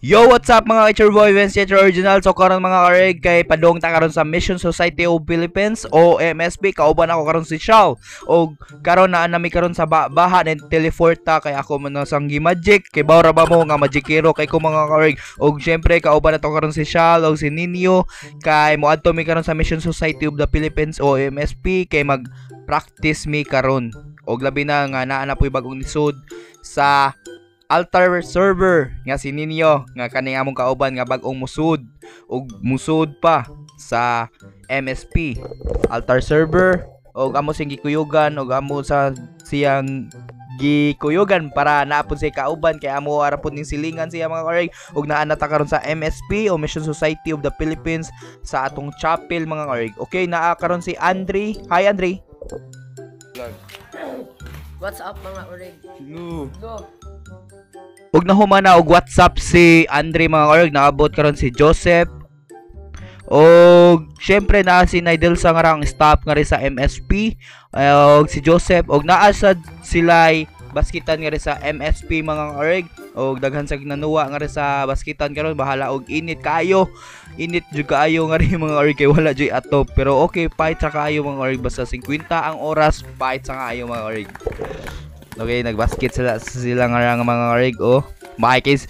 Yo, what's up mga Teacher Boy, Vince Teacher Original. So karon mga karig kay padong ta karon sa Mission Society of Philippines o MSP. Kauban ako karon si Shaw. O karon na nami karon sa baha ng teleporta kay ako man sang magic kay bawra ba mo nga magikero kay ko mga karig. O syempre kauban nato karon si Shaw o si Nino kay moadto mi karon sa Mission Society of the Philippines o MSP kay mag practice mi karon. Og labi na nga naa na po'y bagong lisod sa altar server nga si Nino nga kaning among kauban nga bag-ong musud ug musud pa sa MSP altar server ug amo sing gikuyugan ug amo sa siyang gikuyugan para naapod sa kauban kay amo arapod ning silingan siya mga karig ug naa na ta karon sa MSP o Mission Society of the Philippines sa atong chapel mga karig. Okay, naa karon si Andre. Hi Andre. What's up mga karig? No. Ug nahumana og WhatsApp si Andre mga karig, naabot karon si Joseph. Og syempre naa si Nidel sa ngarang staff nga rin sa MSP. Og si Joseph og naa sad sila'y basketan nga rin sa MSP mga karig. Og daghan sa ginanuwa nga rin sa basketan karon, bahala og init kaayo. Init jud kaayo nga rin mga karig kay wala jud atop. Pero okay, fight sa kaayo mga karig, basta 50 ang oras, fight sa kaayo mga karig. Okay, nagbasket sila nga mga karig. Oh, Mikey's.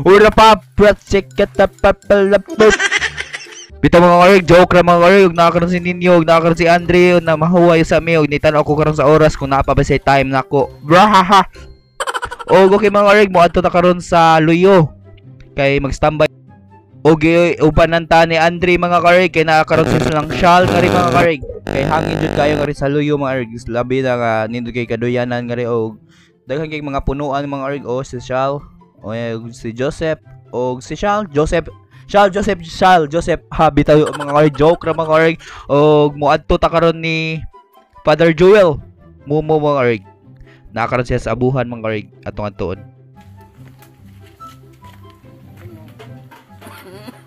Ura pa, check it up, papalapot. Bitaw mga karig, joke ra mga karig. Nakakaroon si Ninyo, nakakaroon si Andre, na mahuway sa mi. Nitan ako karon sa oras kung napabay sa time nako. Brahaha. Okay mga karig, mo adto ta karon sa Luyo. Kay mag-standby. Okay, ubanan ta ni Andre mga karig kay nakakaroon silang shawl nga rin mga karig. Kay hangin jud kayo nga rin sa Luyo mga karig. Labi na nga nindot kay kaduyanan nga rin og daghan kay mga punuan mga karig. O si Shawl, o si Joseph, o si Shawl, Joseph ha bitaw mga karig, joke ra mga karig. Og moadto ta karon ni Father Joel Mumo mga karig. Nakakaroon siya sa abuhan mga karig atong adtuon.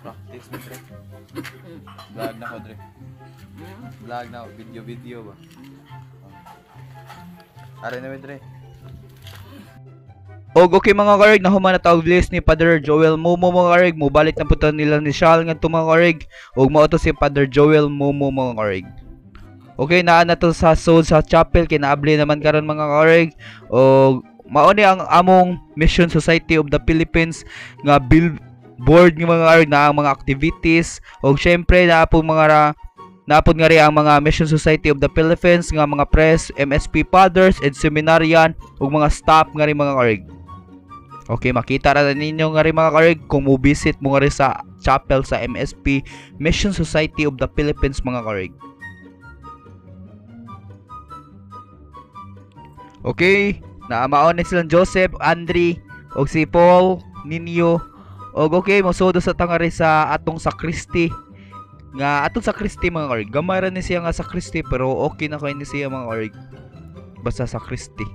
Practice mo tre. Vlog na ko tre. Vlog na video ba. Are na tre. Og okay mga karig, nahuman na tawag list ni Father Joel Mumo mga karig. Mubalik na punta nila ni Shawl nga mga karig. Og mao to si Father Joel Mumo mga karig. Okay, naa na to sa soul sa chapel kay naabli naman karon mga karig. Og mao ni ang among Mission Society of the Philippines nga billboard ng mga karig na ang mga activities. Og syempre naapod nga rin ang mga Mission Society of the Philippines nga mga press, MSP fathers and seminarian ug mga staff nga rin mga karig. Okay, makita ra ninyo nga rin mga karig kung mo visit mo nga rin sa chapel sa MSP Mission Society of the Philippines mga karig. Okay, naamaon na silang Joseph, Andre, og si Paul, Ninyo. Og okay, mosodo sa tangari sa atong sakristi. Nga atong sakristi mga karig. Gamay ra ni siya nga sakristi pero okay na kayo ni siya mga karig. Basta sakristi.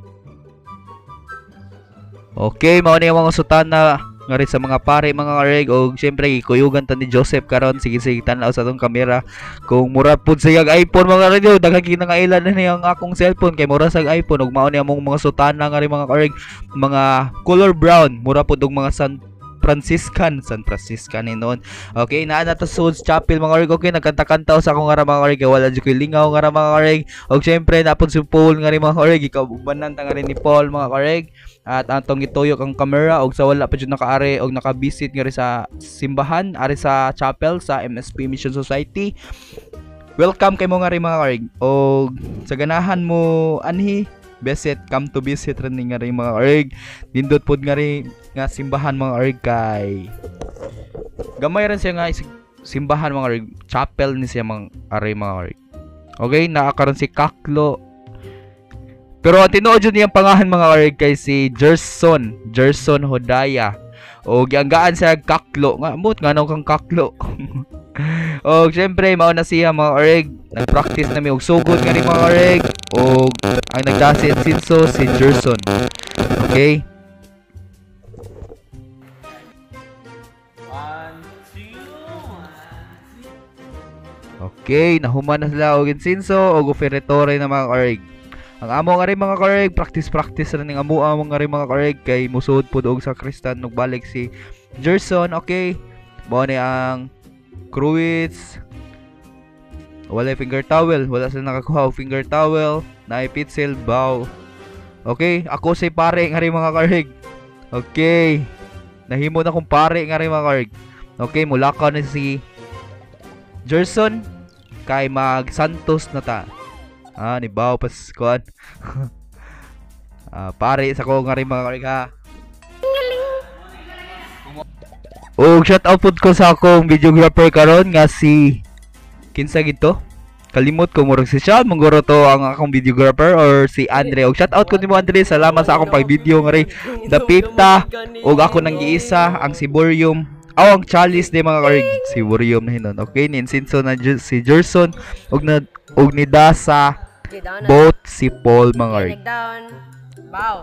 Okay, mao ni mga sutana nga rin sa mga pare mga karig. Og syempre kuyugan ta ni Joseph karon. Sige tan-aw sa atong kamera. Kung mura pud sa iPhone mga karig, daghan kinangailan na niyang akong cellphone kay mura sa iPhone. Og mao ni among mga sutana nga rin mga karig, mga color brown, mura pud og mga San Franciscan ni noon. Okay, naa na to sa chapel mga karig. Okay, nagkanta-kanta sa akong nga mga karig, wala jud koy lingaw nga mga karig. Og syempre napod si Paul nga rin mga karig, ikaw banan ta nga rin ni Paul mga karig. At atong gituyok ang camera og sa wala pa jud nakaari og nakabisit nga rin sa simbahan ari sa chapel sa MSP Mission Society. Welcome kay mo nga rin mga karig. Og sa ganahan mo anhi come to visit rin nga rin mga karig. Nindot pod nga rin nga simbahan mga karig kay gamay rin siya nga simbahan mga karig. Chapel ni siya mga karig. Okay, nakakaroon si Kaklo. Pero ang tinuod yun niyang pangahan mga karig kay si Gerson Hodaya. O gianggaan siya Kaklo. Nga nang kang Kaklo. O syempre mao na siya mga karig. Nag-practice na mi og sugod nga rin mga karig. O ang nagdasi at sinso si Gerson. Okay. 1, 2, 1. Okay, nahuman na sila og insinso og oferetory na mga karig. Ang amo nga rin mga kareg, practice rin ng amo nga rin mga kareg kay musuod po og sa Kristan ug balik si Gerson. Okay, mao ni ang Cruits. Wala finger towel, wala sila nakakuha og finger towel, naay pitsil bow. Okay, ako si pare nga rin mga kareg. Okay, nahimo na kong pare nga rin mga kareg. Okay, mula ka na si Gerson kay mag Santos na ta. Ni Bao pas kuan. Pare sa ko nga rin mga kareg ha. Og shout out pud ko sa akong videographer karon nga si kinsa gito? Kalimot ko murag si Sean mongoro to ang akong videographer or si Andre. Og shout out ko nimo Andre, salamat sa akong pag-video nga rin. Dapita og ako nang giisa ang si Borium. Ang Chalice de mga kareg, si Borium na hinon. Okay, ni Insinso na si Gerson og ni Dasa both si Paul mga kareg. Bow.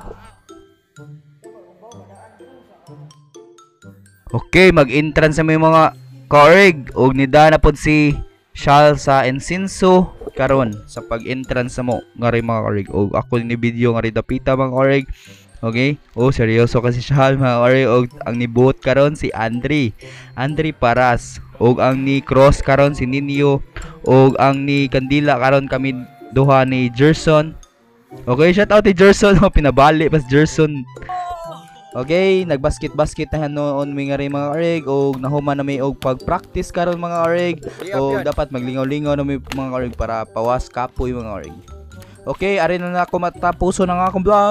Okay, mag-entrance sa may mga kareg og nida na pod si Shal sa Encinso karon sa pag-entrance mo nga rin mga kareg. Og ako ni video nga rin dapita mga kareg. Okay? Seryoso kasi Shal mga kareg. Og ang nibuot karon si Andre Paras. Og ang ni Cross karon si Ninyo. Og ang ni Kandila karon kami duha ni Gerson. Okay, shout out ni Gerson. Pinabali pas Gerson. Okay, nagbasket na noon mi nga rin mga kareg og nahuman na mi og pag-practice karon mga kareg og dapat maglingaw-lingaw na mi mga kareg para pawas kapoy mga kareg. Okay, ari na ako matapuso ng akong vlog.